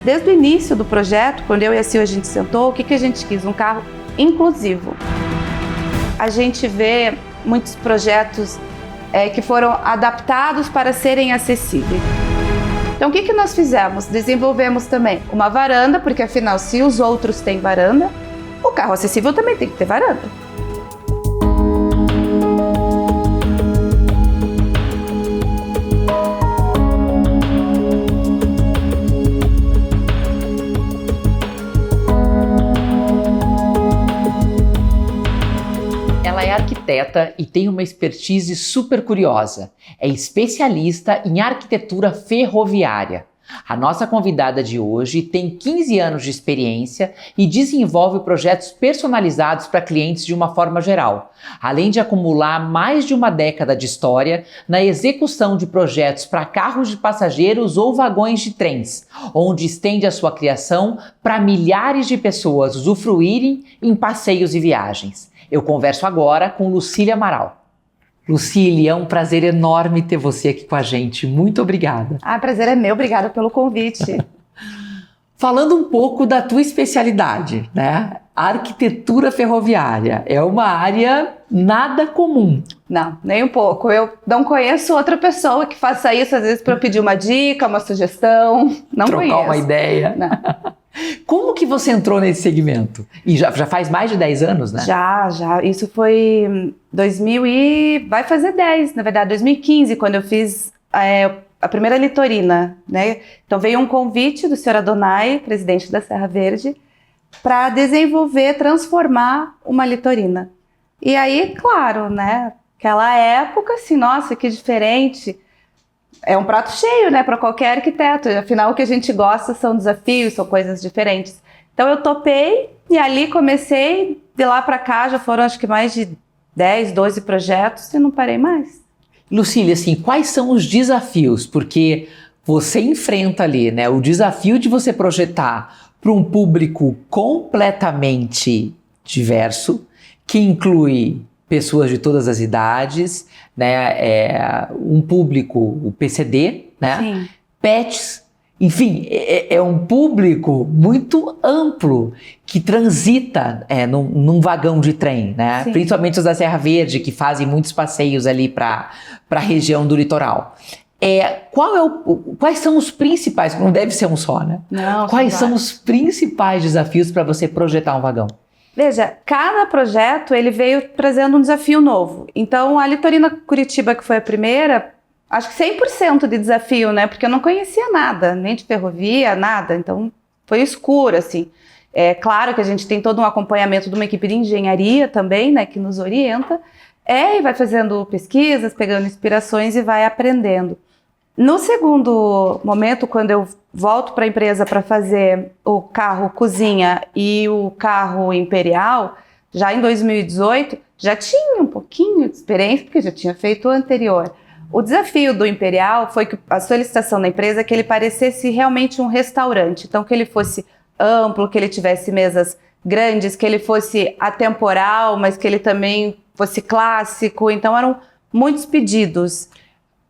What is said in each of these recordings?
Desde o início do projeto, quando eu e a Sil a gente sentou, o que a gente quis? Um carro inclusivo. A gente vê muitos projetos que foram adaptados para serem acessíveis. Então o que nós fizemos? Desenvolvemos também uma varanda, porque afinal se os outros têm varanda, o carro acessível também tem que ter varanda. Ela é arquiteta e tem uma expertise super curiosa. É especialista em arquitetura ferroviária. A nossa convidada de hoje tem 15 anos de experiência e desenvolve projetos personalizados para clientes de uma forma geral, além de acumular mais de uma década de história na execução de projetos para carros de passageiros ou vagões de trens, onde estende a sua criação para milhares de pessoas usufruírem em passeios e viagens. Eu converso agora com Lucília Amaral. Lucília, é um prazer enorme ter você aqui com a gente. Muito obrigada. Prazer é meu, obrigada pelo convite. Falando um pouco da tua especialidade, né? A arquitetura ferroviária é uma área nada comum. Não, nem um pouco. Eu não conheço outra pessoa que faça isso, às vezes para eu pedir uma dica, uma sugestão. Não Trocar conheço. Uma ideia. Não. Como que você entrou nesse segmento? E já faz mais de 10 anos, né? Já. Isso foi 2000 e... vai fazer 10, na verdade, 2015, quando eu fiz a primeira litorina, né? Então veio um convite do Sr. Adonai, presidente da Serra Verde, para desenvolver, transformar uma litorina. E aí, claro, né? Aquela época, assim, nossa, que diferente. É um prato cheio, né, para qualquer arquiteto. Afinal, o que a gente gosta são desafios, são coisas diferentes. Então eu topei e ali comecei. De lá para cá já foram acho que mais de 10, 12 projetos e não parei mais. Lucília, assim, quais são os desafios? Porque você enfrenta ali, né, o desafio de você projetar para um público completamente diverso, que inclui pessoas de todas as idades, né, um público, o PCD, né, Sim. pets, enfim, é um público muito amplo que transita num vagão de trem, né, Sim. principalmente os da Serra Verde, que fazem muitos passeios ali para a região do litoral. Quais são os principais, não deve ser um só, né? Não, quais são os principais desafios para você projetar um vagão? Veja, cada projeto ele veio trazendo um desafio novo. Então, a Litorina Curitiba, que foi a primeira, acho que 100% de desafio, né? Porque eu não conhecia nada, nem de ferrovia, nada. Então, foi escuro, assim. É claro que a gente tem todo um acompanhamento de uma equipe de engenharia também, né? Que nos orienta. E vai fazendo pesquisas, pegando inspirações e vai aprendendo. No segundo momento, quando eu volto para a empresa para fazer o carro cozinha e o carro imperial, já em 2018, já tinha um pouquinho de experiência, porque já tinha feito o anterior. O desafio do imperial foi que a solicitação da empresa é que ele parecesse realmente um restaurante. Então, que ele fosse amplo, que ele tivesse mesas grandes, que ele fosse atemporal, mas que ele também fosse clássico. Então, eram muitos pedidos.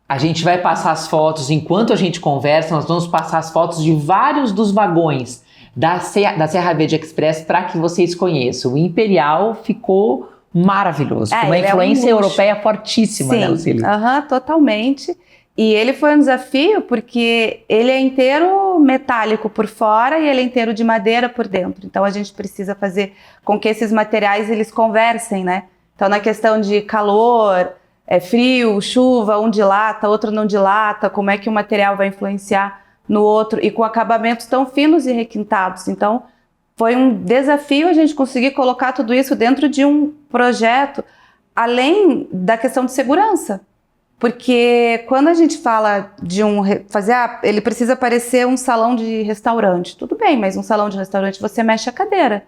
A gente vai passar as fotos, enquanto a gente conversa, nós vamos passar as fotos de vários dos vagões da Serra Verde Express para que vocês conheçam. O Imperial ficou maravilhoso, com uma influência europeia fortíssima, né, Lucília? Totalmente. E ele foi um desafio porque ele é inteiro metálico por fora e ele é inteiro de madeira por dentro. Então a gente precisa fazer com que esses materiais eles conversem, né? Então na questão de calor, frio, chuva, um dilata, outro não dilata, como é que o material vai influenciar no outro e com acabamentos tão finos e requintados. Então, foi um desafio a gente conseguir colocar tudo isso dentro de um projeto, além da questão de segurança. Porque quando a gente fala de ele precisa parecer um salão de restaurante. Tudo bem, mas um salão de restaurante você mexe a cadeira.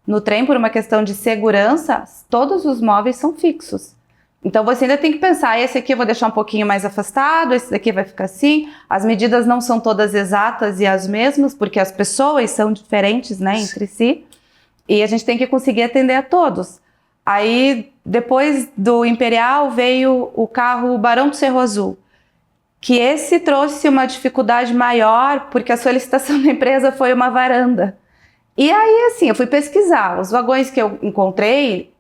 No trem, por uma questão de segurança, todos os móveis são fixos. Então você ainda tem que pensar, esse aqui eu vou deixar um pouquinho mais afastado, esse daqui vai ficar assim. As medidas não são todas exatas e as mesmas, porque as pessoas são diferentes, né, entre si. E a gente tem que conseguir atender a todos. Aí, depois do Imperial, veio o carro Barão do Cerro Azul, que esse trouxe uma dificuldade maior, porque a solicitação da empresa foi uma varanda. E aí, assim, eu fui pesquisar. Os vagões que eu encontrei,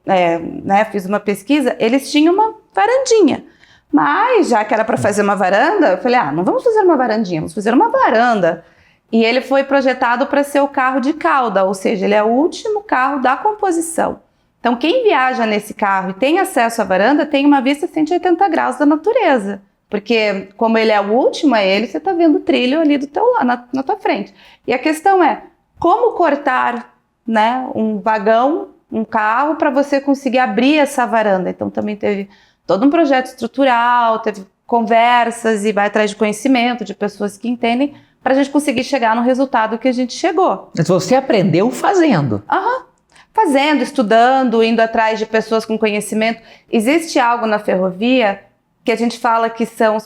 fiz uma pesquisa, eles tinham uma varandinha. Mas, já que era para fazer uma varanda, eu falei, não vamos fazer uma varandinha, vamos fazer uma varanda. E ele foi projetado para ser o carro de cauda, ou seja, ele é o último carro da composição. Então, quem viaja nesse carro e tem acesso à varanda, tem uma vista 180 graus da natureza. Porque, como ele é o último, você está vendo o trilho ali do teu lado, na tua frente. E a questão é, como cortar, né, um vagão, um carro, para você conseguir abrir essa varanda? Então, também teve todo um projeto estrutural, teve conversas e vai atrás de conhecimento, de pessoas que entendem, para a gente conseguir chegar no resultado que a gente chegou. Mas você aprendeu fazendo. Fazendo, estudando, indo atrás de pessoas com conhecimento. Existe algo na ferrovia que a gente fala que são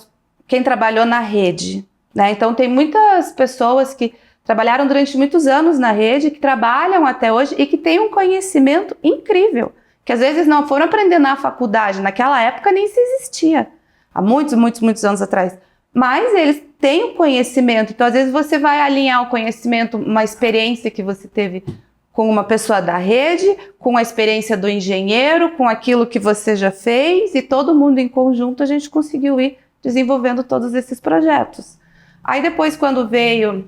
quem trabalhou na rede, né? Então tem muitas pessoas que trabalharam durante muitos anos na rede, que trabalham até hoje e que têm um conhecimento incrível, que às vezes não foram aprender na faculdade, naquela época nem se existia, há muitos anos atrás. Mas eles têm o conhecimento, então às vezes você vai alinhar o conhecimento, uma experiência que você teve com uma pessoa da rede, com a experiência do engenheiro, com aquilo que você já fez, e todo mundo em conjunto a gente conseguiu ir desenvolvendo todos esses projetos. Aí depois, quando veio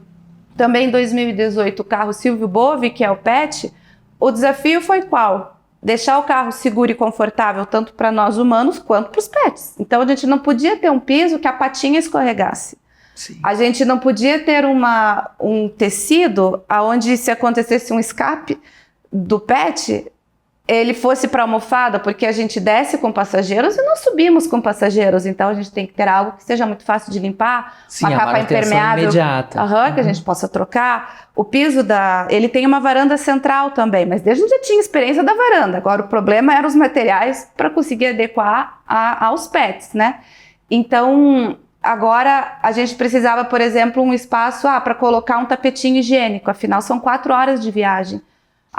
também em 2018 o carro Silvio Bove, que é o PET, o desafio foi qual? Deixar o carro seguro e confortável tanto para nós humanos quanto para os pets. Então a gente não podia ter um piso que a patinha escorregasse. Sim. A gente não podia ter um tecido onde, se acontecesse um escape do pet, ele fosse para a almofada, porque a gente desce com passageiros e nós subimos com passageiros. Então a gente tem que ter algo que seja muito fácil de limpar, sim, uma capa impermeável imediata. Que a gente possa trocar. O piso ele tem uma varanda central também, mas desde a gente já tinha experiência da varanda. Agora o problema eram os materiais para conseguir adequar aos pets, né? Então agora a gente precisava, por exemplo, um espaço para colocar um tapetinho higiênico, afinal são 4 horas de viagem.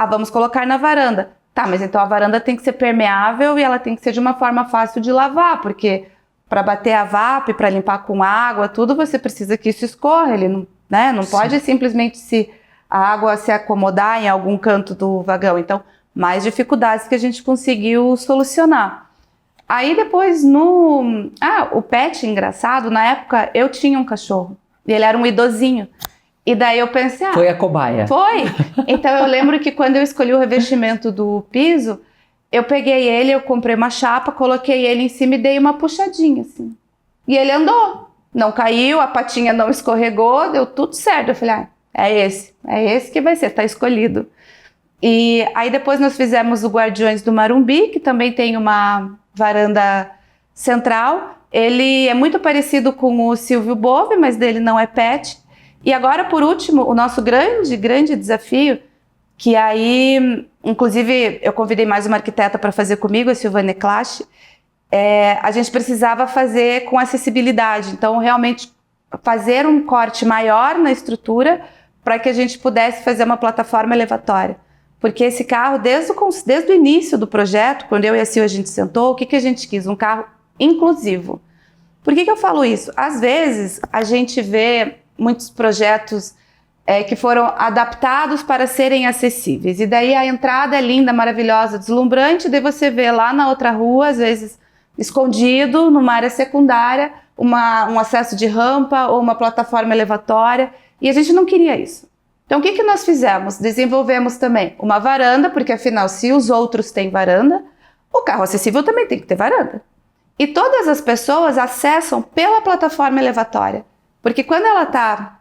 Vamos colocar na varanda. Tá, mas então a varanda tem que ser permeável e ela tem que ser de uma forma fácil de lavar, porque para bater a VAP, para limpar com água, tudo, você precisa que isso escorra, ele não, né? Não pode simplesmente a água se acomodar em algum canto do vagão. Então, mais dificuldades que a gente conseguiu solucionar. Aí depois o pet, engraçado, na época eu tinha um cachorro e ele era um idosinho. E daí eu pensei, foi a cobaia. Foi! Então eu lembro que quando eu escolhi o revestimento do piso, eu peguei ele, eu comprei uma chapa, coloquei ele em cima e dei uma puxadinha, assim. E ele andou, não caiu, a patinha não escorregou, deu tudo certo. Eu falei, é esse que vai ser, tá escolhido. E aí depois nós fizemos o Guardiões do Marumbi, que também tem uma varanda central. Ele é muito parecido com o Silvio Bove, mas dele não é pet. E agora, por último, o nosso grande desafio, que aí, inclusive, eu convidei mais uma arquiteta para fazer comigo, a Silvane Clash, a gente precisava fazer com acessibilidade. Então, realmente, fazer um corte maior na estrutura para que a gente pudesse fazer uma plataforma elevatória. Porque esse carro, desde o início do projeto, quando eu e a Sil a gente sentou, o que a gente quis? Um carro inclusivo. Por que eu falo isso? Às vezes, a gente vê muitos projetos que foram adaptados para serem acessíveis. E daí a entrada é linda, maravilhosa, deslumbrante, daí você vê lá na outra rua, às vezes escondido, numa área secundária, um acesso de rampa ou uma plataforma elevatória, e a gente não queria isso. Então o que nós fizemos? Desenvolvemos também uma varanda, porque afinal, se os outros têm varanda, o carro acessível também tem que ter varanda. E todas as pessoas acessam pela plataforma elevatória. Porque quando ela está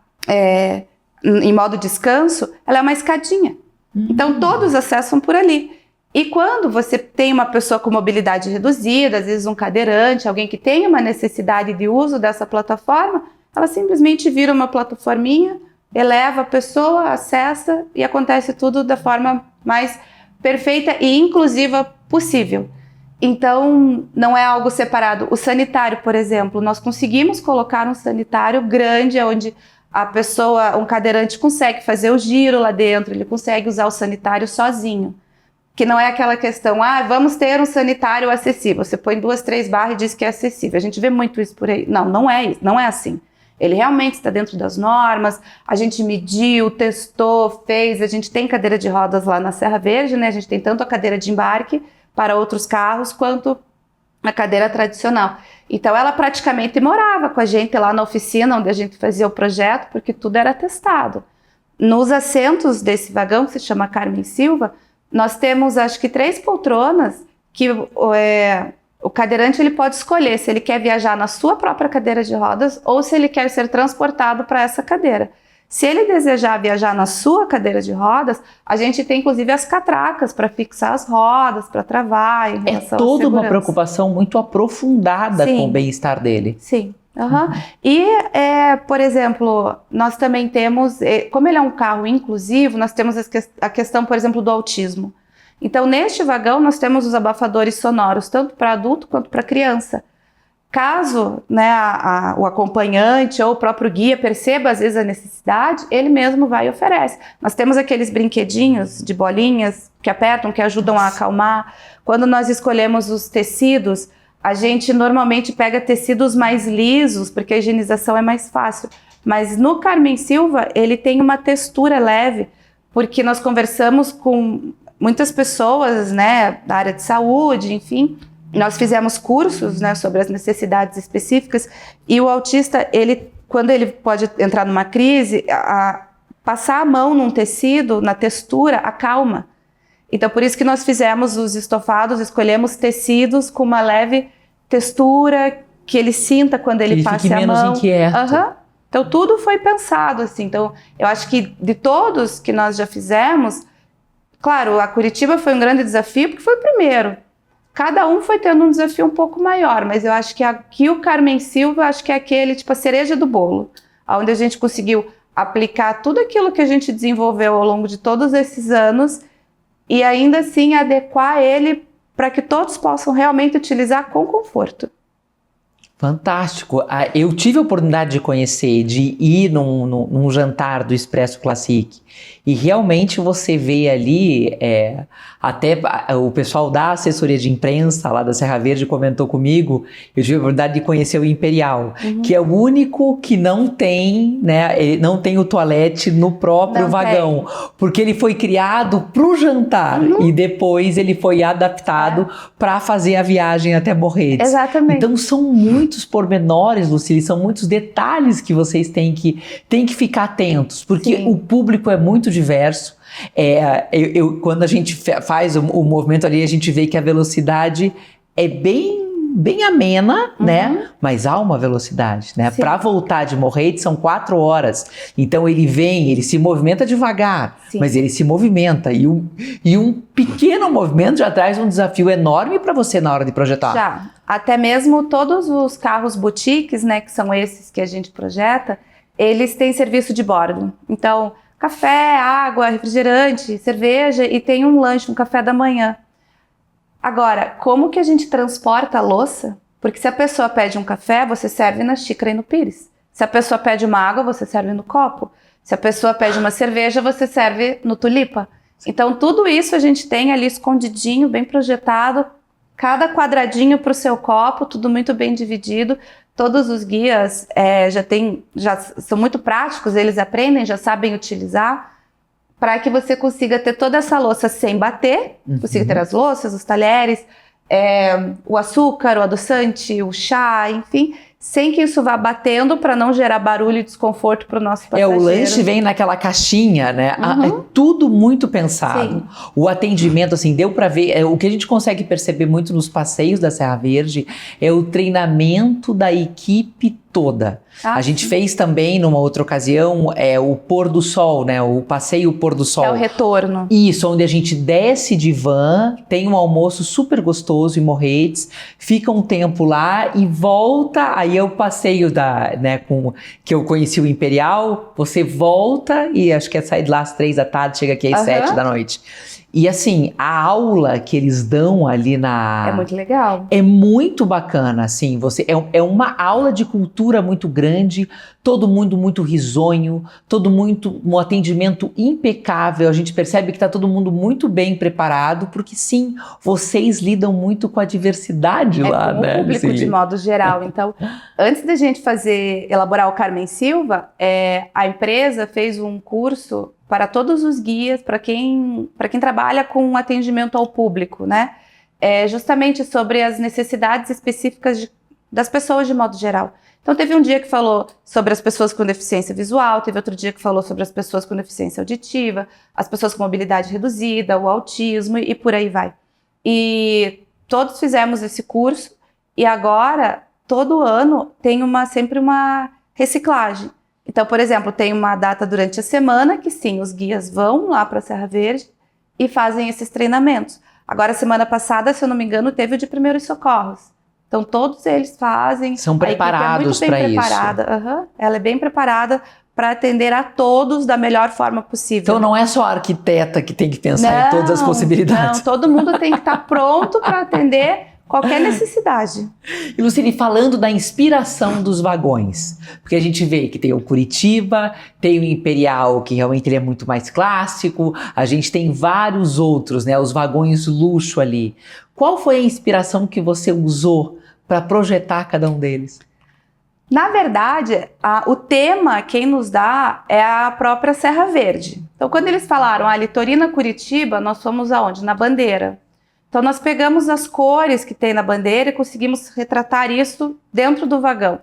em modo descanso, ela é uma escadinha. Então, todos acessam por ali. E quando você tem uma pessoa com mobilidade reduzida, às vezes um cadeirante, alguém que tem uma necessidade de uso dessa plataforma, ela simplesmente vira uma plataforminha, eleva a pessoa, acessa e acontece tudo da forma mais perfeita e inclusiva possível. Então, não é algo separado. O sanitário, por exemplo, nós conseguimos colocar um sanitário grande, onde a pessoa, um cadeirante, consegue fazer o giro lá dentro, ele consegue usar o sanitário sozinho. que não é aquela questão, vamos ter um sanitário acessível. Você põe 2, 3 barras e diz que é acessível. A gente vê muito isso por aí. Não, não é isso, não é assim. Ele realmente está dentro das normas, a gente mediu, testou, fez, a gente tem cadeira de rodas lá na Serra Verde, né? A gente tem tanto a cadeira de embarque para outros carros, quanto a cadeira tradicional. Então ela praticamente morava com a gente lá na oficina, onde a gente fazia o projeto, porque tudo era testado. Nos assentos desse vagão, que se chama Carmen Silva, nós temos acho que 3 poltronas que o cadeirante ele pode escolher se ele quer viajar na sua própria cadeira de rodas ou se ele quer ser transportado para essa cadeira. Se ele desejar viajar na sua cadeira de rodas, a gente tem inclusive as catracas para fixar as rodas, para travar em relação à segurança. É toda uma preocupação muito aprofundada com o bem-estar dele. Sim. E, por exemplo, nós também temos, como ele é um carro inclusivo, nós temos a questão, por exemplo, do autismo. Então, neste vagão, nós temos os abafadores sonoros, tanto para adulto quanto para criança. Caso, né, o acompanhante ou o próprio guia perceba, às vezes, a necessidade, ele mesmo vai e oferece. Nós temos aqueles brinquedinhos de bolinhas que apertam, que ajudam a acalmar. Quando nós escolhemos os tecidos, a gente normalmente pega tecidos mais lisos, porque a higienização é mais fácil. Mas no Carmen Silva, ele tem uma textura leve, porque nós conversamos com muitas pessoas, né, da área de saúde, enfim. Nós fizemos cursos, né, sobre as necessidades específicas, e o autista, quando ele pode entrar numa crise, passar a mão num tecido, na textura, acalma. Então, por isso que nós fizemos os estofados, escolhemos tecidos com uma leve textura, que ele sinta quando ele passe a mão. Ele fique menos inquieto. Então, tudo foi pensado, assim. Então, eu acho que de todos que nós já fizemos, claro, a Curitiba foi um grande desafio, porque foi o primeiro. Cada um foi tendo um desafio um pouco maior, mas eu acho que aqui o Carmen Silva, acho que é aquele, tipo, a cereja do bolo, onde a gente conseguiu aplicar tudo aquilo que a gente desenvolveu ao longo de todos esses anos e ainda assim adequar ele para que todos possam realmente utilizar com conforto. Fantástico. Eu tive a oportunidade de conhecer, de ir num jantar do Expresso Classic e realmente você vê ali, até o pessoal da assessoria de imprensa lá da Serra Verde comentou comigo, eu tive a oportunidade de conhecer o Imperial, que é o único que não tem, né, ele não tem o toalete no próprio vagão, porque ele foi criado para o jantar e depois ele foi adaptado para fazer a viagem até Morretes. Exatamente. Então são muitos pormenores, Lucília, são muitos detalhes que vocês têm que ficar atentos, porque o público é muito diverso. Quando a gente faz o movimento ali, a gente vê que a velocidade é bem amena, né? Mas há uma velocidade, né? Para voltar de Morretes são 4 horas. Então ele se movimenta devagar, mas ele se movimenta. E um pequeno movimento já traz um desafio enorme para você na hora de projetar. Já. Até mesmo todos os carros boutiques, né? Que são esses que a gente projeta, eles têm serviço de bordo. Então, café, água, refrigerante, cerveja e tem um lanche, um café da manhã. Agora, como que a gente transporta a louça? Porque se a pessoa pede um café, você serve na xícara e no pires. Se a pessoa pede uma água, você serve no copo. Se a pessoa pede uma cerveja, você serve no tulipa. Então, tudo isso a gente tem ali escondidinho, bem projetado, cada quadradinho para o seu copo, tudo muito bem dividido. Todos os guias já são muito práticos, eles aprendem, já sabem utilizar, para que você consiga ter toda essa louça sem bater, consiga ter as louças, os talheres, o açúcar, o adoçante, o chá, enfim, sem que isso vá batendo para não gerar barulho e desconforto para o nosso passageiro. O lanche vem naquela caixinha, né? É tudo muito pensado. Sim. O atendimento, assim, deu para ver, o que a gente consegue perceber muito nos passeios da Serra Verde é o treinamento da equipe toda. A gente fez também, numa outra ocasião, o pôr do sol, né? O passeio pôr do sol. É o retorno. Isso, onde a gente desce de van, tem um almoço super gostoso em Morretes, fica um tempo lá e volta. Aí é o passeio que eu conheci o Imperial. Você volta e acho que é sair de lá às 3 da tarde, chega aqui às 7 da noite. E assim, a aula que eles dão ali É muito legal. é muito bacana, assim, é uma aula de cultura muito grande, todo mundo muito risonho, um atendimento impecável, a gente percebe que está todo mundo muito bem preparado, porque sim, vocês lidam muito com a diversidade lá, com né? o público Sim. de modo geral. Então, antes da gente elaborar o Carmen Silva, a empresa fez um curso para todos os guias, para quem trabalha com atendimento ao público, né? Justamente sobre as necessidades específicas das pessoas de modo geral. Então, teve um dia que falou sobre as pessoas com deficiência visual, teve outro dia que falou sobre as pessoas com deficiência auditiva, as pessoas com mobilidade reduzida, o autismo e por aí vai. E todos fizemos esse curso e agora, todo ano, tem sempre uma reciclagem. Então, por exemplo, tem uma data durante a semana que sim, os guias vão lá para a Serra Verde e fazem esses treinamentos. Agora, semana passada, se eu não me engano, teve o de primeiros socorros. Então, todos eles fazem. São preparados para isso. Ela é bem preparada para atender a todos da melhor forma possível. Então, não é só a arquiteta que tem que pensar em todas as possibilidades. Não, todo mundo tem que estar pronto para atender qualquer necessidade. E Luciene, falando da inspiração dos vagões, porque a gente vê que tem o Curitiba, tem o Imperial, que realmente ele é muito mais clássico, a gente tem vários outros, né, os vagões luxo ali. Qual foi a inspiração que você usou para projetar cada um deles? Na verdade, o tema quem nos dá é a própria Serra Verde. Então, quando eles falaram Litorina Curitiba, nós fomos aonde? Na bandeira. Então, nós pegamos as cores que tem na bandeira e conseguimos retratar isso dentro do vagão.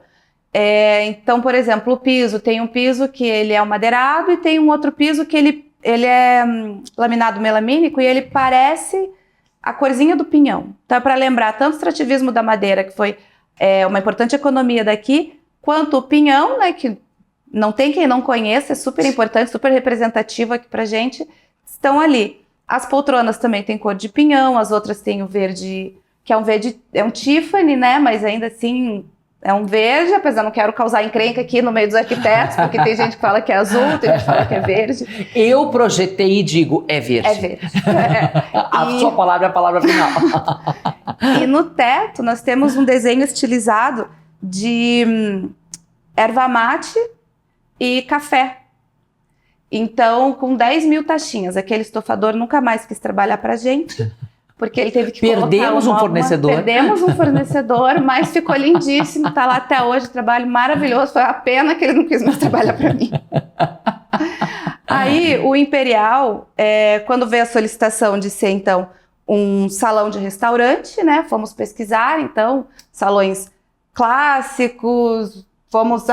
Então, por exemplo, o piso, tem um piso que ele é madeirado e tem um outro piso que ele é laminado melamínico e ele parece a corzinha do pinhão. Então, é para lembrar tanto o extrativismo da madeira, que foi uma importante economia daqui, quanto o pinhão, né, que não tem quem não conheça, é super importante, super representativo aqui pra gente, estão ali. As poltronas também têm cor de pinhão, as outras têm o verde, que é um Tiffany, né, mas ainda assim é um verde, apesar não quero causar encrenca aqui no meio dos arquitetos, porque tem gente que fala que é azul, tem gente que fala que é verde. Eu projetei e digo, é verde. É verde. Sua palavra é a palavra final. E no teto nós temos um desenho estilizado de erva mate e café. Então, com 10 mil taxinhas. Aquele estofador nunca mais quis trabalhar pra gente, porque ele teve que Perdemos um fornecedor. Perdemos um fornecedor, mas ficou lindíssimo, tá lá até hoje, trabalho maravilhoso. Foi a pena que ele não quis mais trabalhar pra mim. Aí, o Imperial, quando veio a solicitação de ser, então, um salão de restaurante, né? Fomos pesquisar, então, salões clássicos, vamos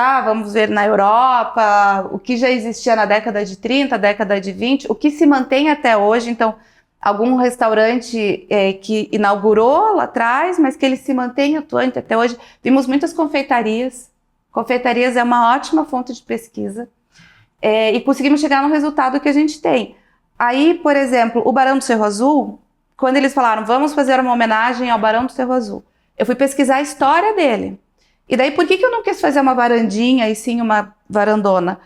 ver na Europa, o que já existia na década de 30, década de 20, o que se mantém até hoje. Então, algum restaurante que inaugurou lá atrás, mas que ele se mantém atuante até hoje. Vimos muitas confeitarias. Confeitarias é uma ótima fonte de pesquisa. E conseguimos chegar no resultado que a gente tem. Aí, por exemplo, o Barão do Cerro Azul, quando eles falaram, vamos fazer uma homenagem ao Barão do Cerro Azul, eu fui pesquisar a história dele. E daí, por que eu não quis fazer uma varandinha e sim uma varandona?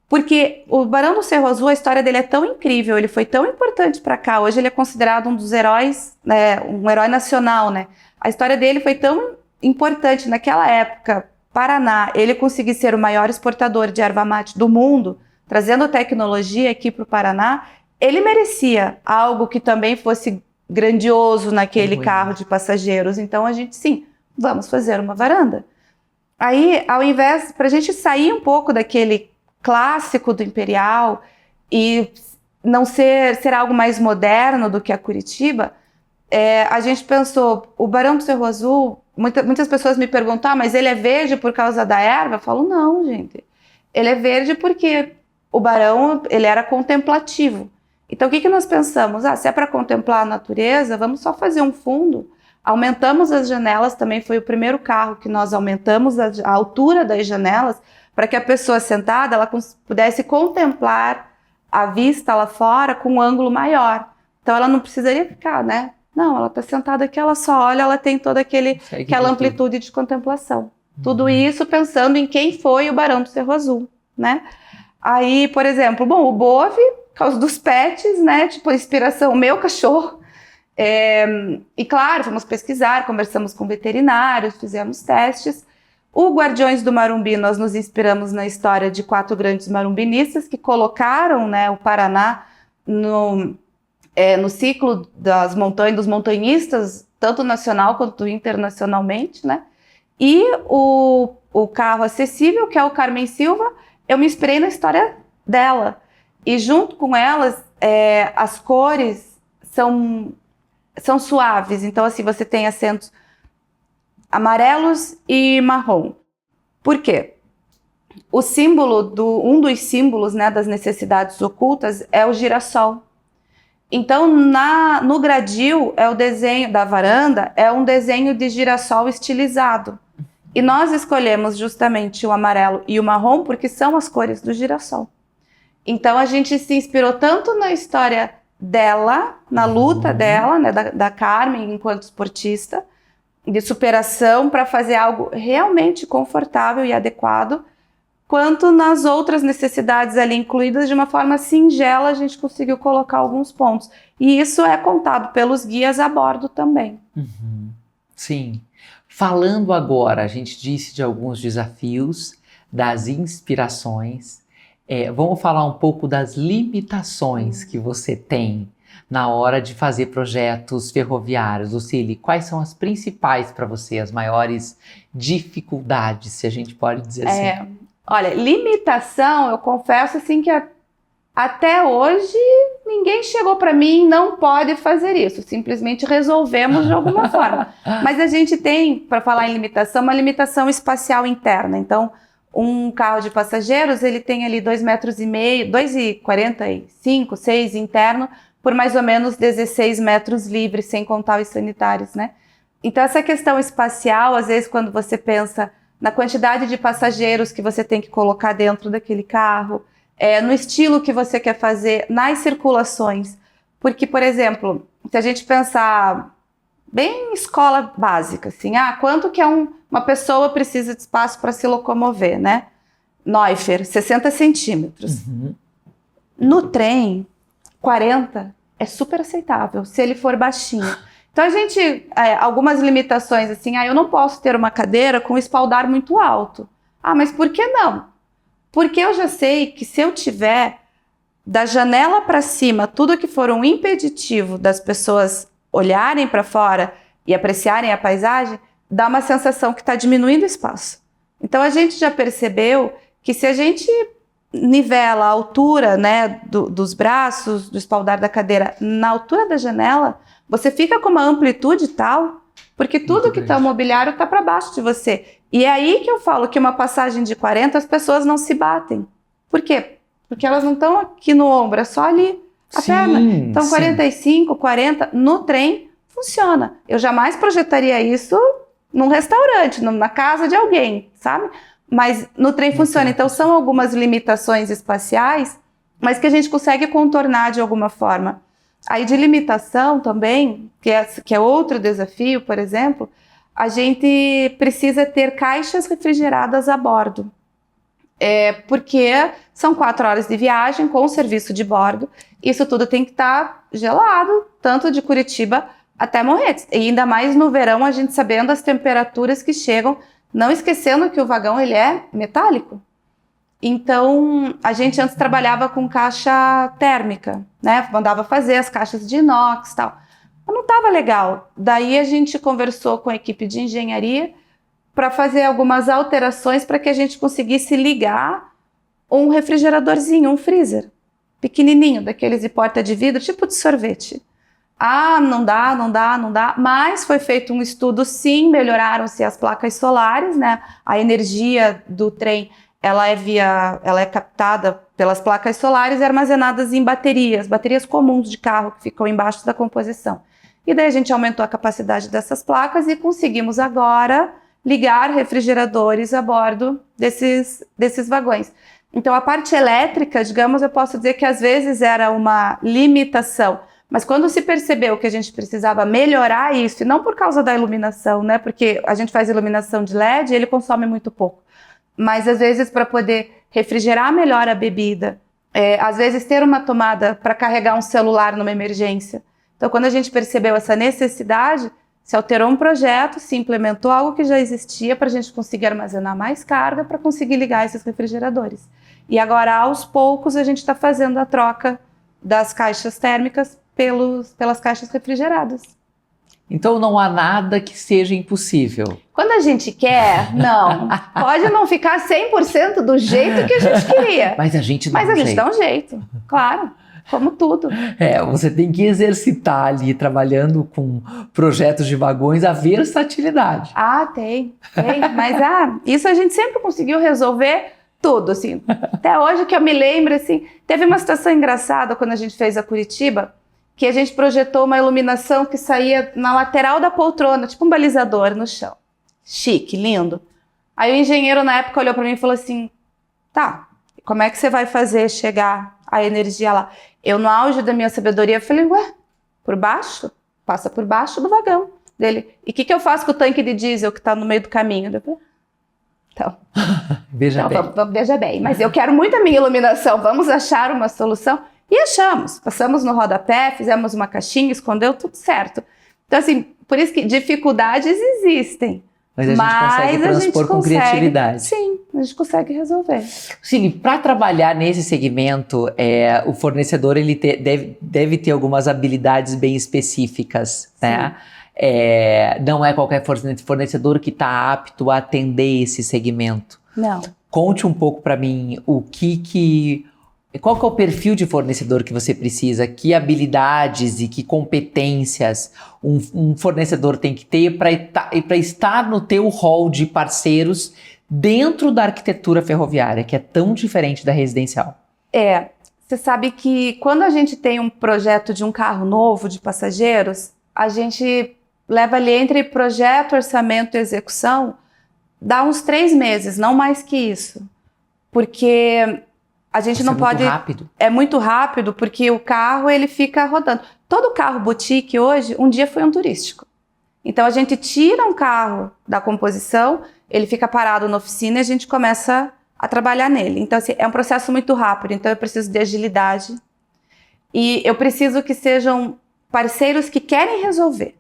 Porque o Barão do Cerro Azul, a história dele é tão incrível, ele foi tão importante para cá, hoje ele é considerado um dos heróis, né, um herói nacional, né? A história dele foi tão importante naquela época, Paraná, ele conseguiu ser o maior exportador de erva mate do mundo, trazendo tecnologia aqui para o Paraná, ele merecia algo que também fosse grandioso naquele carro de passageiros. Então a gente, sim, vamos fazer uma varanda. Aí, ao invés, para a gente sair um pouco daquele clássico do Imperial e não ser algo mais moderno do que a Curitiba, a gente pensou, o Barão do Cerro Azul, muitas pessoas me perguntam, mas ele é verde por causa da erva? Eu falo, não, gente. Ele é verde porque o Barão, ele era contemplativo. Então, o que nós pensamos? Se é para contemplar a natureza, vamos só fazer um fundo. Aumentamos as janelas, também foi o primeiro carro que nós aumentamos a altura das janelas para que a pessoa sentada ela pudesse contemplar a vista lá fora com um ângulo maior. Então, ela não precisaria ficar, né? Não, ela está sentada aqui, ela só olha, ela tem toda aquela amplitude de contemplação. Tudo isso pensando em quem foi o Barão do Cerro Azul, né? Aí, por exemplo, o Bove, por causa dos pets, né? Tipo, a inspiração, o meu cachorro. E claro, fomos pesquisar, conversamos com veterinários, fizemos testes. O Guardiões do Marumbi, nós nos inspiramos na história de 4 grandes marumbinistas que colocaram, né, o Paraná no ciclo das montanhas, dos montanhistas, tanto nacional quanto internacionalmente, né? E o carro acessível, que é o Carmen Silva, eu me inspirei na história dela. E junto com elas, as cores são suaves. Então, assim, você tem acentos amarelos e marrom. Por quê? O símbolo um dos símbolos, né, das necessidades ocultas é o girassol. Então, no gradil, o desenho da varanda é um desenho de girassol estilizado. E nós escolhemos justamente o amarelo e o marrom porque são as cores do girassol. Então, a gente se inspirou tanto na história dela, na luta dela, né, da Carmen enquanto esportista, de superação para fazer algo realmente confortável e adequado, quanto nas outras necessidades ali incluídas, de uma forma singela, a gente conseguiu colocar alguns pontos. E isso é contado pelos guias a bordo também. Sim. Falando agora, a gente disse de alguns desafios, das inspirações. Vamos falar um pouco das limitações que você tem na hora de fazer projetos ferroviários. Lucília, quais são as principais para você, as maiores dificuldades, se a gente pode dizer assim? Olha, limitação, eu confesso assim que até hoje ninguém chegou para mim, não pode fazer isso, simplesmente resolvemos de alguma forma. Mas a gente tem, para falar em limitação, uma limitação espacial interna. Então, um carro de passageiros, ele tem ali 2,5 metros, 2,45, 6 interno, por mais ou menos 16 metros livres, sem contar os sanitários, né? Então, essa questão espacial, às vezes, quando você pensa na quantidade de passageiros que você tem que colocar dentro daquele carro, no estilo que você quer fazer, nas circulações. Porque, por exemplo, se a gente pensar bem em escola básica, assim, quanto que uma pessoa precisa de espaço para se locomover, né? Neuffer, 60 centímetros. No trem, 40 é super aceitável, se ele for baixinho. Então a gente, algumas limitações assim, eu não posso ter uma cadeira com espaldar muito alto. Mas por que não? Porque eu já sei que se eu tiver da janela para cima tudo que for um impeditivo das pessoas olharem para fora e apreciarem a paisagem, dá uma sensação que está diminuindo o espaço. Então a gente já percebeu que se a gente nivela a altura, né, dos braços, do espaldar da cadeira, na altura da janela, você fica com uma amplitude tal, porque tudo que está mobiliário está para baixo de você. E é aí que eu falo que uma passagem de 40, as pessoas não se batem. Por quê? Porque elas não estão aqui no ombro, é só ali a perna. Então, 45, 40, no trem, funciona. Eu jamais projetaria isso num restaurante, na casa de alguém, sabe? Mas no trem funciona. Então, são algumas limitações espaciais, mas que a gente consegue contornar de alguma forma. Aí, de limitação também, que é outro desafio, por exemplo, a gente precisa ter caixas refrigeradas a bordo. Porque são 4 horas de viagem com o serviço de bordo. Isso tudo tem que estar gelado, tanto de Curitiba até Morretes. E ainda mais no verão, a gente sabendo as temperaturas que chegam, não esquecendo que o vagão ele é metálico. Então, a gente antes trabalhava com caixa térmica, né? Mandava fazer as caixas de inox e tal. Mas não estava legal. Daí a gente conversou com a equipe de engenharia para fazer algumas alterações para que a gente conseguisse ligar um refrigeradorzinho, um freezer, pequenininho, daqueles de porta de vidro, tipo de sorvete. Não dá, mas foi feito um estudo sim, melhoraram-se as placas solares, né? A energia do trem, ela é captada pelas placas solares e armazenadas em baterias comuns de carro que ficam embaixo da composição. E daí a gente aumentou a capacidade dessas placas e conseguimos agora ligar refrigeradores a bordo desses vagões. Então a parte elétrica, digamos, eu posso dizer que às vezes era uma limitação, mas quando se percebeu que a gente precisava melhorar isso, e não por causa da iluminação, né? Porque a gente faz iluminação de LED e ele consome muito pouco. Mas às vezes para poder refrigerar melhor a bebida, às vezes ter uma tomada para carregar um celular numa emergência. Então, quando a gente percebeu essa necessidade, se alterou um projeto, se implementou algo que já existia para a gente conseguir armazenar mais carga para conseguir ligar esses refrigeradores. E agora, aos poucos, a gente está fazendo a troca das caixas térmicas pelas caixas refrigeradas. Então não há nada que seja impossível. Quando a gente quer, não. Pode não ficar 100% do jeito que a gente queria. Mas a gente dá Mas a gente dá um jeito, claro. Como tudo. Você tem que exercitar ali, trabalhando com projetos de vagões, a versatilidade. Tem. Mas isso a gente sempre conseguiu resolver tudo, assim. Até hoje que eu me lembro, assim, teve uma situação engraçada quando a gente fez a Curitiba, que a gente projetou uma iluminação que saía na lateral da poltrona, tipo um balizador no chão. Chique, lindo. Aí o engenheiro na época olhou para mim e falou assim, tá, como é que você vai fazer chegar a energia lá? Eu, no auge da minha sabedoria, falei, por baixo? Passa por baixo do vagão dele. E o que eu faço com o tanque de diesel que está no meio do caminho? Então, veja bem. Veja bem, mas eu quero muito a minha iluminação, vamos achar uma solução. E achamos, passamos no rodapé, fizemos uma caixinha, escondeu, tudo certo. Então, assim, por isso que dificuldades existem. Mas a gente consegue transpor com criatividade. Sim, a gente consegue resolver. Sim, para trabalhar nesse segmento, o fornecedor ele deve ter algumas habilidades bem específicas, né? Não é qualquer fornecedor que está apto a atender esse segmento. Não. Conte um pouco para mim qual que é o perfil de fornecedor que você precisa, que habilidades e que competências um fornecedor tem que ter para estar no teu hall de parceiros dentro da arquitetura ferroviária, que é tão diferente da residencial. Você sabe que quando a gente tem um projeto de um carro novo de passageiros, a gente leva ali entre projeto, orçamento e execução, dá uns 3 meses, não mais que isso. Porque a gente não pode... É muito rápido. É muito rápido porque o carro ele fica rodando. Todo carro boutique hoje, um dia foi um turístico. Então a gente tira um carro da composição, ele fica parado na oficina e a gente começa a trabalhar nele. Então assim, é um processo muito rápido, então eu preciso de agilidade. E eu preciso que sejam parceiros que querem resolver.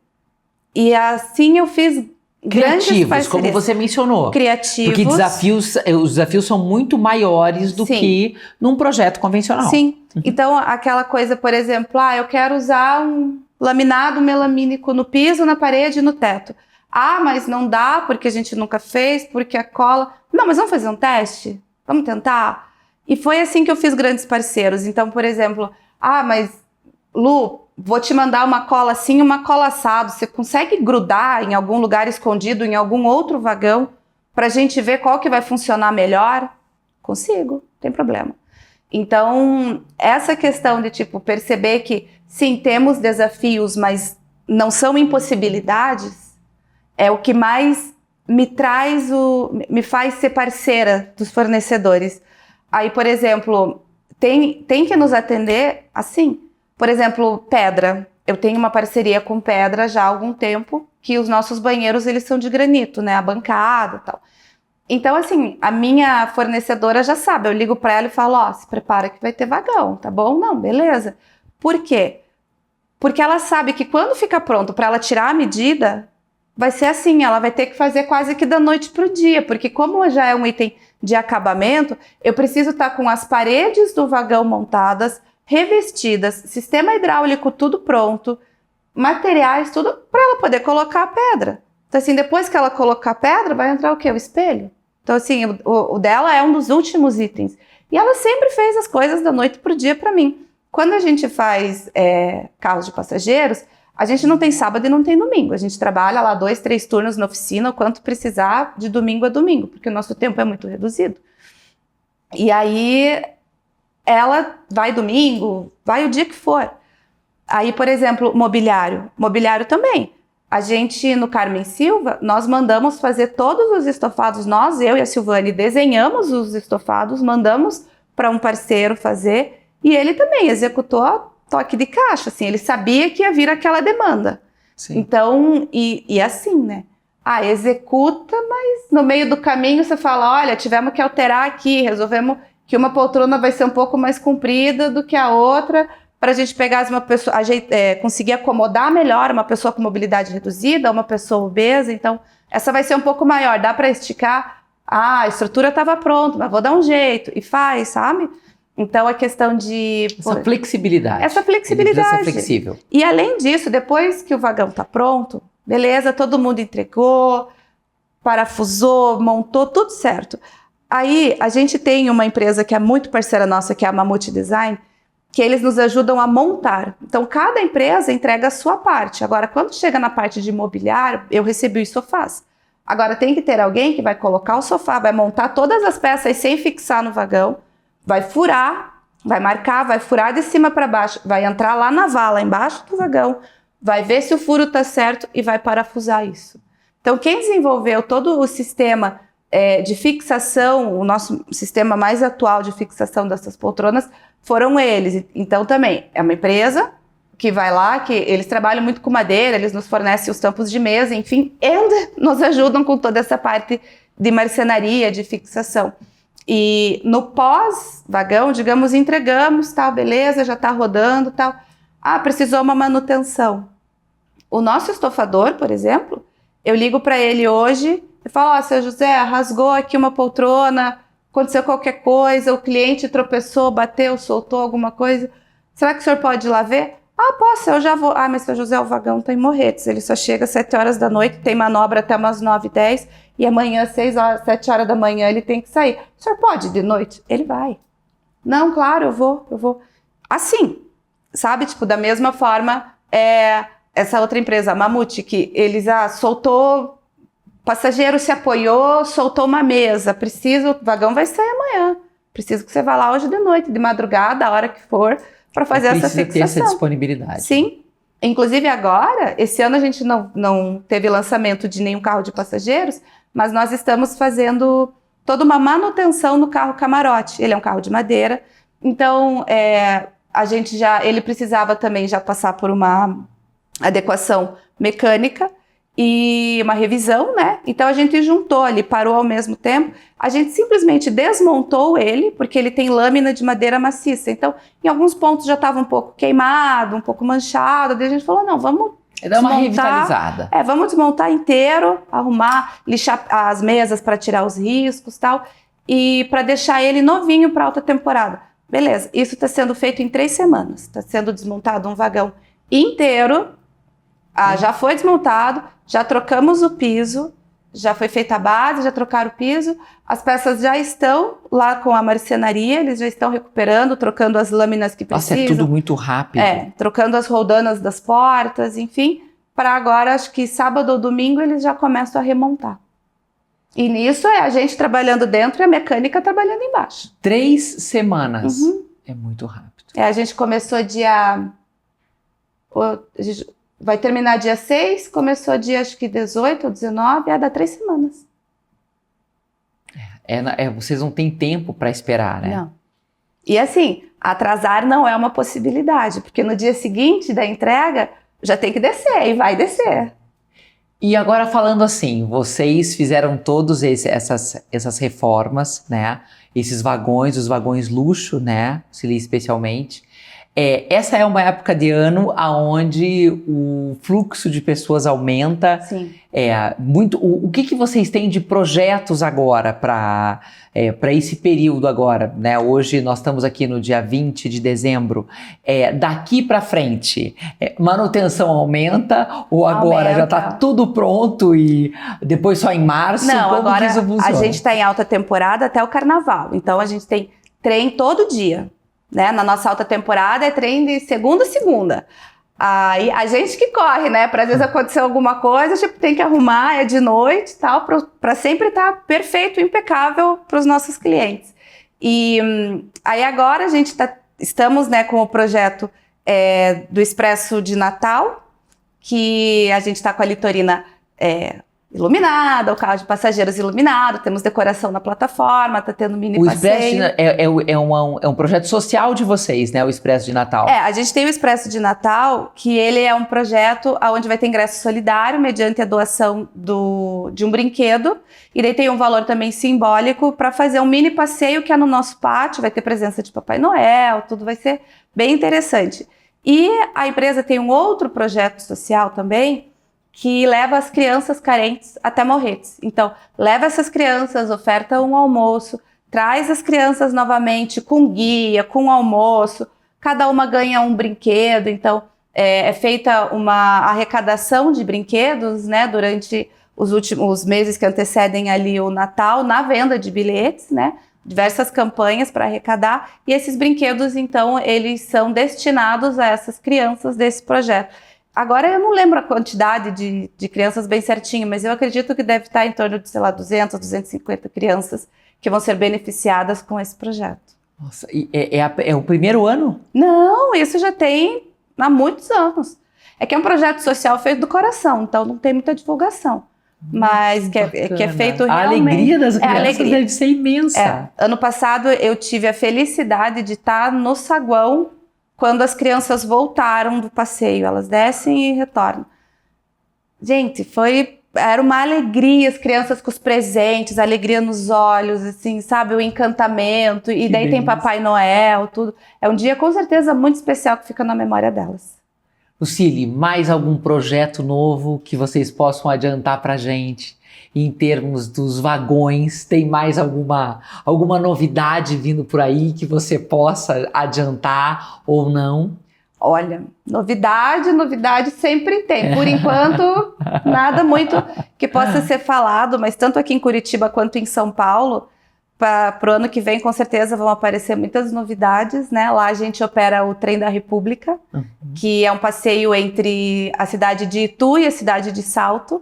E assim eu fiz grandes criativos, como você mencionou. Criativos. Porque os desafios são muito maiores do que num projeto convencional. Sim. Então, aquela coisa, por exemplo, eu quero usar um laminado melamínico no piso, na parede e no teto. Mas não dá porque a gente nunca fez, porque a cola... Não, mas vamos fazer um teste? Vamos tentar? E foi assim que eu fiz grandes parceiros. Então, por exemplo, mas Lu, vou te mandar uma cola assim, uma cola assado. Você consegue grudar em algum lugar escondido, em algum outro vagão, para a gente ver qual que vai funcionar melhor? Consigo, não tem problema. Então, essa questão de perceber que sim, temos desafios, mas não são impossibilidades, é o que mais me faz ser parceira dos fornecedores. Aí, por exemplo, tem que nos atender assim. Por exemplo, Pedra. Eu tenho uma parceria com Pedra já há algum tempo, que os nossos banheiros eles são de granito, né? A bancada e tal. Então, assim, a minha fornecedora já sabe. Eu ligo para ela e falo, se prepara que vai ter vagão, tá bom? Não, beleza. Por quê? Porque ela sabe que quando fica pronto para ela tirar a medida, vai ser assim, ela vai ter que fazer quase que da noite pro dia, porque como já é um item de acabamento, eu preciso estar com as paredes do vagão montadas, revestidas, sistema hidráulico tudo pronto, materiais, tudo, para ela poder colocar a pedra. Então, assim, depois que ela colocar a pedra, vai entrar o quê? O espelho. Então, assim, o dela é um dos últimos itens. E ela sempre fez as coisas da noite pro dia para mim. Quando a gente faz carros de passageiros, a gente não tem sábado e não tem domingo. A gente trabalha lá 2, 3 turnos na oficina, o quanto precisar, de domingo a domingo, porque o nosso tempo é muito reduzido. E aí, ela vai domingo, vai o dia que for. Aí, por exemplo, mobiliário. Mobiliário também. A gente, no Carmen Silva, nós mandamos fazer todos os estofados. Nós, eu e a Silvane, desenhamos os estofados, mandamos para um parceiro fazer. E ele também executou a toque de caixa, assim. Ele sabia que ia vir aquela demanda. Sim. Então, e assim, né? Executa, mas no meio do caminho você fala, olha, tivemos que alterar aqui, resolvemos... que uma poltrona vai ser um pouco mais comprida do que a outra, para a gente pegar uma pessoa, conseguir acomodar melhor uma pessoa com mobilidade reduzida, uma pessoa obesa. Então, essa vai ser um pouco maior, dá para esticar. A estrutura estava pronta, mas vou dar um jeito. E faz, sabe? Então, a questão de... Essa flexibilidade. Essa flexibilidade. Ele precisa ser flexível. E, além disso, depois que o vagão está pronto, beleza, todo mundo entregou, parafusou, montou, tudo certo. Aí, a gente tem uma empresa que é muito parceira nossa, que é a Mamute Design, que eles nos ajudam a montar. Então, cada empresa entrega a sua parte. Agora, quando chega na parte de mobiliário, eu recebi os sofás. Agora, tem que ter alguém que vai colocar o sofá, vai montar todas as peças sem fixar no vagão, vai furar, vai marcar, vai furar de cima para baixo, vai entrar lá na vala, embaixo do vagão, vai ver se o furo está certo e vai parafusar isso. Então, quem desenvolveu todo o sistema de fixação, o nosso sistema mais atual de fixação dessas poltronas, foram eles. Então, também, é uma empresa que vai lá, que eles trabalham muito com madeira, eles nos fornecem os tampos de mesa, enfim, e nos ajudam com toda essa parte de marcenaria, de fixação. E no pós-vagão, digamos, entregamos, tal, beleza, já está rodando, tal. Ah, precisou uma manutenção. O nosso estofador, por exemplo, eu ligo para ele hoje e falo, seu José, rasgou aqui uma poltrona, aconteceu qualquer coisa, o cliente tropeçou, bateu, soltou alguma coisa, será que o senhor pode ir lá ver? Ah, posso, eu já vou. Ah, mas seu José, o vagão está em Morretes, ele só chega às 7 horas da noite, tem manobra até umas 9h10, e amanhã, às 7 horas da manhã, ele tem que sair. O senhor pode ir de noite? Ele vai. Não, claro, eu vou. Assim, sabe? Tipo, da mesma forma, essa outra empresa, a Mamute, que eles soltou, passageiro se apoiou, soltou uma mesa, o vagão vai sair amanhã. Preciso que você vá lá hoje de noite, de madrugada, a hora que for, para fazer essa fixação. Precisa ter essa disponibilidade. Sim. Inclusive agora, esse ano a gente não teve lançamento de nenhum carro de passageiros, mas nós estamos fazendo toda uma manutenção no carro camarote. Ele é um carro de madeira, então ele precisava também já passar por uma adequação mecânica e uma revisão, né? Então a gente juntou ali, parou ao mesmo tempo, a gente simplesmente desmontou ele, porque ele tem lâmina de madeira maciça, então em alguns pontos já estava um pouco queimado, um pouco manchado, daí a gente falou, não, vamos dar uma revitalizada. Vamos desmontar inteiro, arrumar, lixar as mesas para tirar os riscos e tal, e para deixar ele novinho para alta temporada. Beleza, isso está sendo feito em 3 semanas, está sendo desmontado um vagão inteiro, já foi desmontado, já trocamos o piso, já foi feita a base, já trocaram o piso, as peças já estão lá com a marcenaria, eles já estão recuperando, trocando as lâminas que precisam. Nossa, é tudo muito rápido. Trocando as roldanas das portas, enfim, para agora, acho que sábado ou domingo, eles já começam a remontar. E nisso a gente trabalhando dentro e a mecânica trabalhando embaixo. 3 semanas. Uhum. É muito rápido. A gente começou vai terminar dia 6, começou dia acho que 18 ou 19, dá 3 semanas. Vocês não têm tempo para esperar, né? Não. E assim, atrasar não é uma possibilidade, porque no dia seguinte da entrega já tem que descer e vai descer. E agora falando assim, vocês fizeram todas essas reformas, né? Esses vagões, os vagões luxo, né? Especialmente. Essa é uma época de ano onde o fluxo de pessoas aumenta. Sim. O que vocês têm de projetos agora para esse período agora, né? Hoje nós estamos aqui no dia 20 de dezembro. Daqui para frente, manutenção aumenta ou agora já está tudo pronto e depois só em março? Não, como agora que isso funciona? A gente está em alta temporada até o carnaval. Então a gente tem trem todo dia. Né? Na nossa alta temporada é trem de segunda a segunda. Aí a gente que corre, né? Para às vezes acontecer alguma coisa, tipo, tem que arrumar, de noite e tal, para sempre estar perfeito, impecável para os nossos clientes. E aí agora a gente estamos, né, com o projeto do Expresso de Natal, que a gente está com a litorina iluminada, o carro de passageiros iluminado, temos decoração na plataforma, tá tendo mini O passeio. Expresso é um projeto social de vocês, né? O Expresso de Natal. A gente tem o Expresso de Natal, que ele é um projeto onde vai ter ingresso solidário mediante a doação de um brinquedo, e daí tem um valor também simbólico para fazer um mini passeio que é no nosso pátio, vai ter presença de Papai Noel, tudo vai ser bem interessante. E a empresa tem um outro projeto social também, que leva as crianças carentes até Morretes. Então, leva essas crianças, oferta um almoço, traz as crianças novamente com guia, com almoço, cada uma ganha um brinquedo. Então, é feita uma arrecadação de brinquedos, né, durante os últimos meses que antecedem ali o Natal, na venda de bilhetes, né, diversas campanhas para arrecadar, e esses brinquedos, então, eles são destinados a essas crianças desse projeto. Agora eu não lembro a quantidade de crianças bem certinho, mas eu acredito que deve estar em torno de, 200, 250 crianças que vão ser beneficiadas com esse projeto. Nossa, e é o primeiro ano? Não, isso já tem há muitos anos. É que é um projeto social feito do coração, então não tem muita divulgação. Mas que é feito realmente... A alegria das crianças deve ser imensa. Ano passado eu tive a felicidade de estar no saguão quando as crianças voltaram do passeio. Elas descem e retornam. Gente, era uma alegria, as crianças com os presentes, a alegria nos olhos, assim, sabe? O encantamento. E daí tem Papai Noel, tudo. É um dia com certeza muito especial que fica na memória delas. Lucília, mais algum projeto novo que vocês possam adiantar pra gente? Em termos dos vagões, tem mais alguma novidade vindo por aí que você possa adiantar ou não? Olha, novidade sempre tem. Por enquanto, nada muito que possa ser falado, mas tanto aqui em Curitiba quanto em São Paulo, para o ano que vem, com certeza vão aparecer muitas novidades, né? Lá a gente opera o Trem da República, que é um passeio entre a cidade de Itu e a cidade de Salto,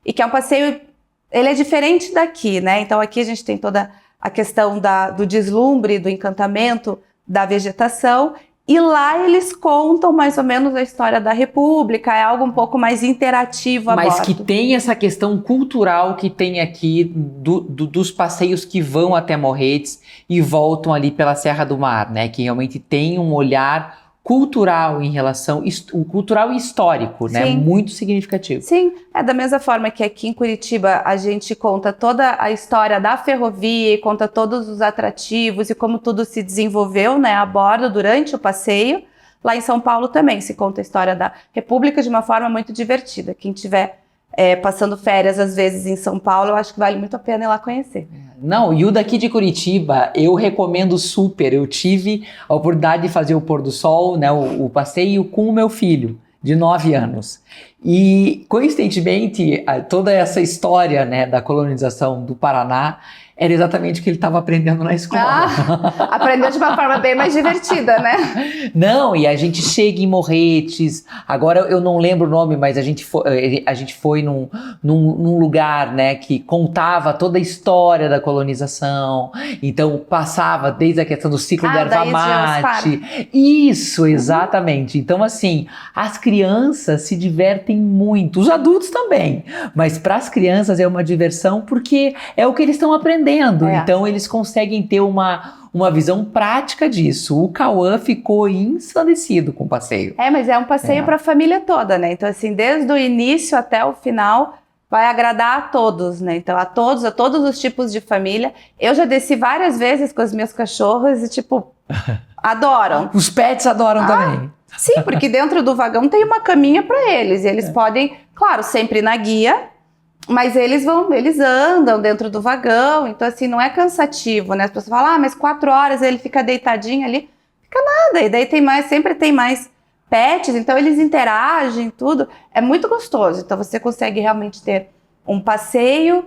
e que é um passeio... Ele é diferente daqui, né? Então aqui a gente tem toda a questão do deslumbre, do encantamento, da vegetação, e lá eles contam mais ou menos a história da República, é algo um pouco mais interativo a bordo. Mas que tem essa questão cultural que tem aqui dos passeios que vão até Morretes e voltam ali pela Serra do Mar, né? Que realmente tem um olhar cultural em relação, cultural e histórico, né? Muito significativo. Sim, é da mesma forma que aqui em Curitiba a gente conta toda a história da ferrovia, e conta todos os atrativos e como tudo se desenvolveu, né, a bordo durante o passeio. Lá em São Paulo também se conta a história da República de uma forma muito divertida. Quem tiver passando férias às vezes em São Paulo, eu acho que vale muito a pena ir lá conhecer. Não, e o daqui de Curitiba, eu recomendo super. Eu tive a oportunidade de fazer o pôr do sol, né, o passeio com o meu filho, de 9 anos. E, coincidentemente, toda essa história, né, da colonização do Paraná era exatamente o que ele estava aprendendo na escola. Aprendeu de uma forma bem mais divertida, né? Não, e a gente chega em Morretes, agora eu não lembro o nome, mas a gente foi num lugar, né, que contava toda a história da colonização, então passava desde a questão do ciclo da erva mate. Isso, exatamente. Então, assim, as crianças se divertem muito, os adultos também, mas para as crianças é uma diversão porque é o que eles estão aprendendo. Então eles conseguem ter uma visão prática disso. O Cauã ficou ensandecido com o passeio. Mas é um passeio para a família toda, né? Então assim, desde o início até o final vai agradar a todos, né? Então a todos os tipos de família. Eu já desci várias vezes com os meus cachorros e tipo, adoram. Os pets adoram também. Sim, porque dentro do vagão tem uma caminha para eles. E eles podem, claro, sempre na guia, mas eles andam dentro do vagão, então assim, não é cansativo, né? As pessoas falam, mas 4 horas ele fica deitadinho ali, fica nada, e daí sempre tem mais pets, então eles interagem, tudo, é muito gostoso, então você consegue realmente ter um passeio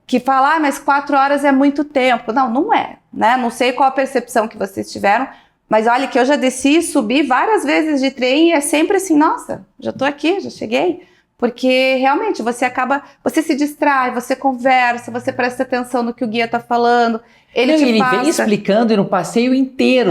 que fala, mas 4 horas é muito tempo. Não é, né? Não sei qual a percepção que vocês tiveram, mas olha que eu já desci e subi várias vezes de trem e é sempre assim, nossa, já tô aqui, já cheguei. Porque realmente você se distrai, você conversa, você presta atenção no que o guia está falando. Ele Não, te ele passa. vem explicando e no passeio inteiro.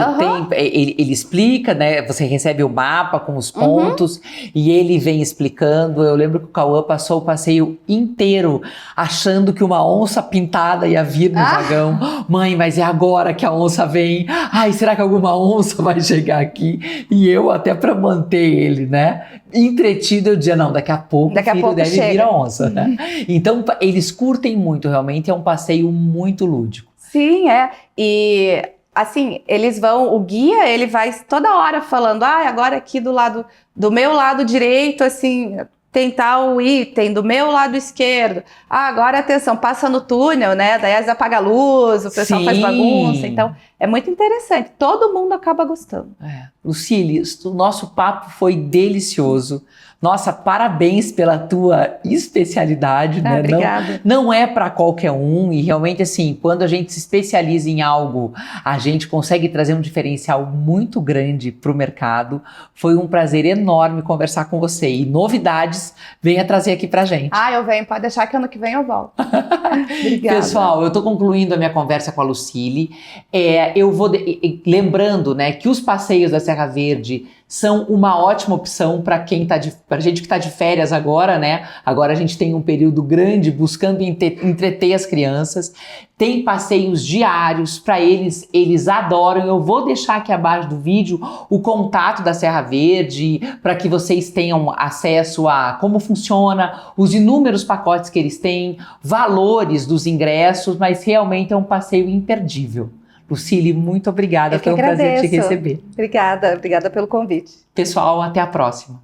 Ele explica, né? Você recebe o mapa com os pontos e ele vem explicando. Eu lembro que o Cauã passou o passeio inteiro achando que uma onça pintada ia vir no vagão. Mãe, mas é agora que a onça vem. Ai, será que alguma onça vai chegar aqui? E eu, até para manter ele, né, entretido, eu dizia, não, daqui a pouco o filho deve vir a onça, né? Então, eles curtem muito, realmente, é um passeio muito lúdico. Sim, é. E, assim, eles vão, o guia, ele vai toda hora falando, agora aqui do meu lado direito, assim, tem tal item, do meu lado esquerdo. Agora, atenção, passa no túnel, né? Daí eles apagam a luz, o pessoal faz bagunça. Então, é muito interessante. Todo mundo acaba gostando. Lucília, o nosso papo foi delicioso. Nossa, parabéns pela tua especialidade, né? Obrigada. Não é para qualquer um e realmente assim, quando a gente se especializa em algo, a gente consegue trazer um diferencial muito grande para o mercado. Foi um prazer enorme conversar com você e novidades venha trazer aqui pra gente. Eu venho, pode deixar que ano que vem eu volto. Obrigada. Pessoal, eu tô concluindo a minha conversa com a Lucília. Eu vou lembrando, né, que os passeios da Serra Verde são uma ótima opção para pra gente que está de férias agora, né? Agora a gente tem um período grande buscando entreter as crianças. Tem passeios diários para eles adoram. Eu vou deixar aqui abaixo do vídeo o contato da Serra Verde para que vocês tenham acesso a como funciona, os inúmeros pacotes que eles têm, valores dos ingressos, mas realmente é um passeio imperdível. Lucília, muito obrigada. Foi um prazer te receber. Obrigada pelo convite. Pessoal, até a próxima.